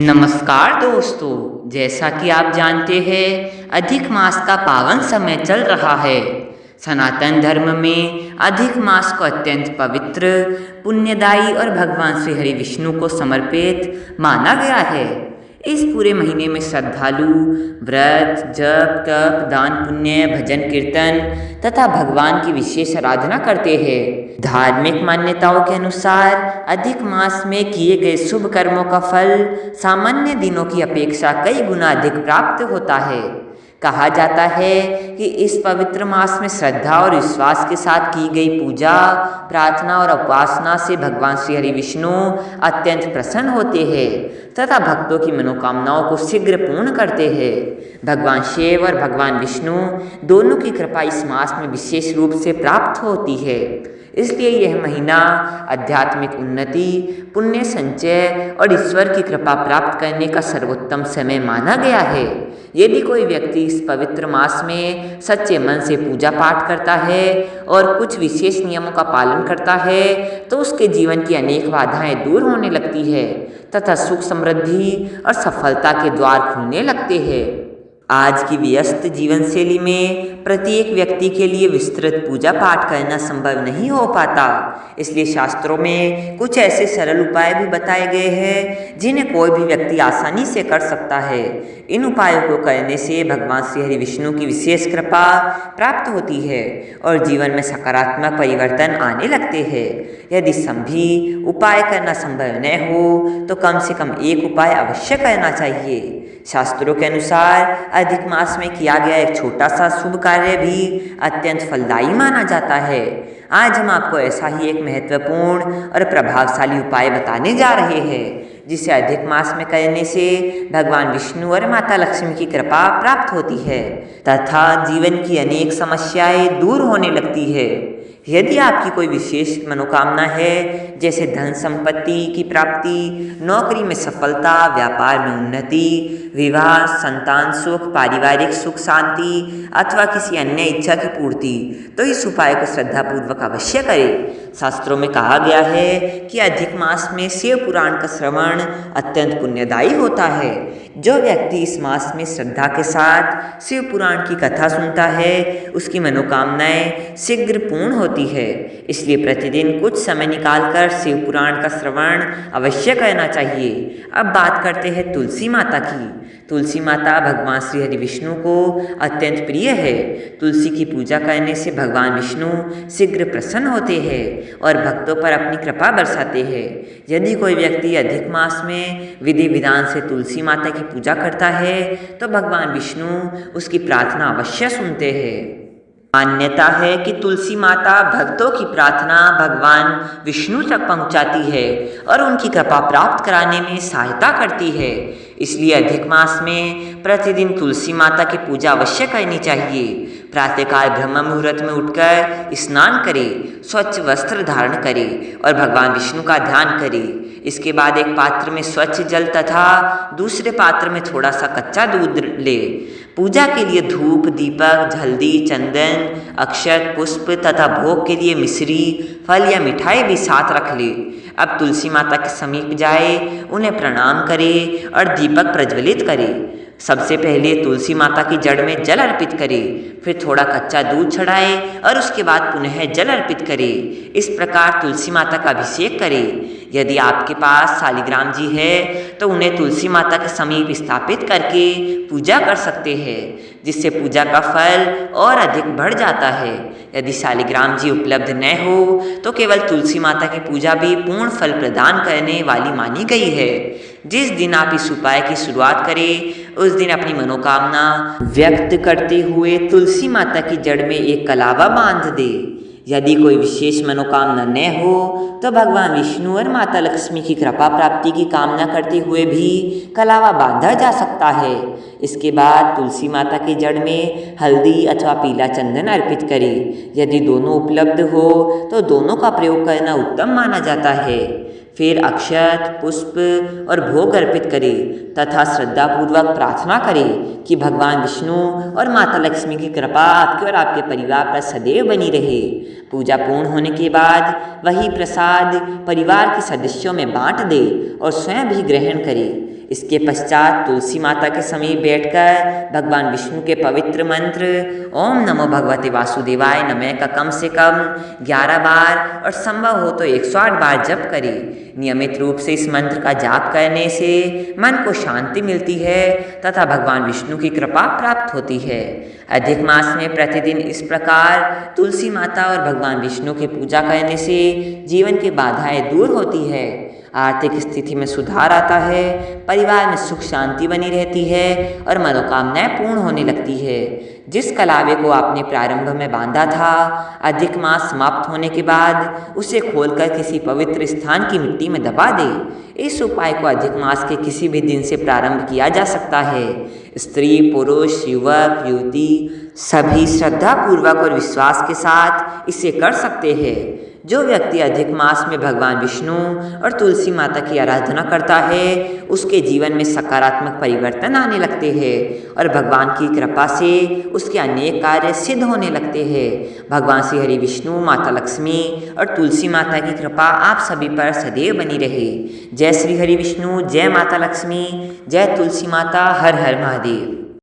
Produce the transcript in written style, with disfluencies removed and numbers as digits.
नमस्कार दोस्तों, जैसा कि आप जानते हैं अधिक मास का पावन समय चल रहा है। सनातन धर्म में अधिक मास को अत्यंत पवित्र, पुण्यदायी और भगवान श्री हरि विष्णु को समर्पित माना गया है। इस पूरे महीने में श्रद्धालु व्रत, जप, तप, दान, पुण्य, भजन, कीर्तन तथा भगवान की विशेष आराधना करते हैं। धार्मिक मान्यताओं के अनुसार अधिक मास में किए गए शुभ कर्मों का फल सामान्य दिनों की अपेक्षा कई गुना अधिक प्राप्त होता है। कहा जाता है कि इस पवित्र मास में श्रद्धा और विश्वास के साथ की गई पूजा, प्रार्थना और उपासना से भगवान श्री हरि विष्णु अत्यंत प्रसन्न होते हैं तथा भक्तों की मनोकामनाओं को शीघ्र पूर्ण करते हैं। भगवान शिव और भगवान विष्णु दोनों की कृपा इस मास में विशेष रूप से प्राप्त होती है। इसलिए यह महीना आध्यात्मिक उन्नति, पुण्य संचय और ईश्वर की कृपा प्राप्त करने का सर्वोत्तम समय माना गया है। यदि कोई व्यक्ति इस पवित्र मास में सच्चे मन से पूजा पाठ करता है और कुछ विशेष नियमों का पालन करता है तो उसके जीवन की अनेक बाधाएं दूर होने लगती है तथा सुख, समृद्धि और सफलता के द्वार खुलने लगते हैं। आज की व्यस्त जीवन शैली में प्रत्येक व्यक्ति के लिए विस्तृत पूजा पाठ करना संभव नहीं हो पाता। इसलिए शास्त्रों में कुछ ऐसे सरल उपाय भी बताए गए हैं जिन्हें कोई भी व्यक्ति आसानी से कर सकता है। इन उपायों को करने से भगवान श्री हरि विष्णु की विशेष कृपा प्राप्त होती है और जीवन में सकारात्मक परिवर्तन आने लगते हैं। यदि सभी उपाय करना संभव न हो तो कम से कम एक उपाय अवश्य करना चाहिए। शास्त्रों के अनुसार अधिक मास में किया गया एक छोटा सा शुभ कार्य भी अत्यंत फलदायी माना जाता है। आज हम आपको ऐसा ही एक महत्वपूर्ण और प्रभावशाली उपाय बताने जा रहे हैं जिसे अधिक मास में करने से भगवान विष्णु और माता लक्ष्मी की कृपा प्राप्त होती है तथा जीवन की अनेक समस्याएं दूर होने लगती है। यदि आपकी कोई विशेष मनोकामना है जैसे धन संपत्ति की प्राप्ति, नौकरी में सफलता, व्यापार में उन्नति, विवाह, संतान सुख, पारिवारिक सुख शांति अथवा किसी अन्य इच्छा की पूर्ति, तो इस उपाय को श्रद्धापूर्वक अवश्य करें। शास्त्रों में कहा गया है कि अधिक मास में शिव पुराण का श्रवण अत्यंत पुण्यदायी होता है। जो व्यक्ति इस मास में श्रद्धा के साथ शिव पुराण की कथा सुनता है उसकी मनोकामनाएं शीघ्र पूर्ण होती है। इसलिए प्रतिदिन कुछ समय निकालकर शिव पुराण का श्रवण अवश्य करना चाहिए। अब बात करते हैं तुलसी माता की। तुलसी माता भगवान श्री हरि विष्णु को अत्यंत प्रिय है। तुलसी की पूजा करने से भगवान विष्णु शीघ्र प्रसन्न होते हैं और भक्तों पर अपनी कृपा बरसाते हैं। यदि कोई व्यक्ति अधिक मास में विधि विधान से तुलसी माता की पूजा करता है तो भगवान विष्णु उसकी प्रार्थना अवश्य सुनते हैं। मान्यता है कि तुलसी माता भक्तों की प्रार्थना भगवान विष्णु तक पहुंचाती है और उनकी कृपा प्राप्त कराने में सहायता करती है। इसलिए अधिक मास में प्रतिदिन तुलसी माता की पूजा अवश्य करनी चाहिए। प्रातःकाल ब्रह्म मुहूर्त में उठकर स्नान करें, स्वच्छ वस्त्र धारण करें और भगवान विष्णु का ध्यान करें। इसके बाद एक पात्र में स्वच्छ जल तथा दूसरे पात्र में थोड़ा सा कच्चा दूध ले। पूजा के लिए धूप, दीपक, हल्दी, चंदन, अक्षत, पुष्प तथा भोग के लिए मिश्री, फल या मिठाई भी साथ रख ले। अब तुलसी माता के समीप जाए, उन्हें प्रणाम करे और दीपक प्रज्वलित करे। सबसे पहले तुलसी माता की जड़ में जल अर्पित करें, फिर थोड़ा कच्चा दूध चढ़ाए और उसके बाद पुनः जल अर्पित करें। इस प्रकार तुलसी माता का अभिषेक करें। यदि आपके पास शालिग्राम जी है तो उन्हें तुलसी माता के समीप स्थापित करके पूजा कर सकते हैं, जिससे पूजा का फल और अधिक बढ़ जाता है। यदि शालिग्राम जी उपलब्ध न हो तो केवल तुलसी माता की पूजा भी पूर्ण फल प्रदान करने वाली मानी गई है। जिस दिन आप इस उपाय की शुरुआत करें उस दिन अपनी मनोकामना व्यक्त करते हुए तुलसी माता की जड़ में एक कलावा बांध दे। यदि कोई विशेष मनोकामना न हो तो भगवान विष्णु और माता लक्ष्मी की कृपा प्राप्ति की कामना करते हुए भी कलावा बांधा जा सकता है। इसके बाद तुलसी माता की जड़ में हल्दी अथवा पीला चंदन अर्पित करें। यदि दोनों उपलब्ध हो तो दोनों का प्रयोग करना उत्तम माना जाता है। फिर अक्षत, पुष्प और भोग अर्पित करें तथा श्रद्धापूर्वक प्रार्थना करें कि भगवान विष्णु और माता लक्ष्मी की कृपा आपके और आपके परिवार पर सदैव बनी रहे। पूजा पूर्ण होने के बाद वही प्रसाद परिवार के सदस्यों में बांट दे और स्वयं भी ग्रहण करे। इसके पश्चात तुलसी माता के समीप बैठकर भगवान विष्णु के पवित्र मंत्र ओम नमो भगवते वासुदेवाय नमः का कम से कम 11 बार और संभव हो तो 108 बार जप करें। नियमित रूप से इस मंत्र का जाप करने से मन को शांति मिलती है तथा भगवान विष्णु की कृपा प्राप्त होती है। अधिक मास में प्रतिदिन इस प्रकार तुलसी माता और भगवान विष्णु की पूजा करने से जीवन की बाधाएं दूर होती है, आर्थिक स्थिति में सुधार आता है, परिवार में सुख शांति बनी रहती है और मनोकामनाएं पूर्ण होने लगती है। जिस कलावे को आपने प्रारंभ में बांधा था, अधिक मास समाप्त होने के बाद उसे खोलकर किसी पवित्र स्थान की मिट्टी में दबा दे। इस उपाय को अधिक मास के किसी भी दिन से प्रारंभ किया जा सकता है। स्त्री, पुरुष, युवक, युवती सभी श्रद्धा पूर्वक और विश्वास के साथ इसे कर सकते हैं। जो व्यक्ति अधिक मास में भगवान विष्णु और तुलसी माता की आराधना करता है, उसके जीवन में सकारात्मक परिवर्तन आने लगते हैं और भगवान की कृपा से उसके अनेक कार्य सिद्ध होने लगते हैं। भगवान श्री हरि विष्णु, माता लक्ष्मी और तुलसी माता की कृपा आप सभी पर सदैव बनी रहे। जय श्री हरि विष्णु, जय माता लक्ष्मी, जय तुलसी माता, हर हर महादेव।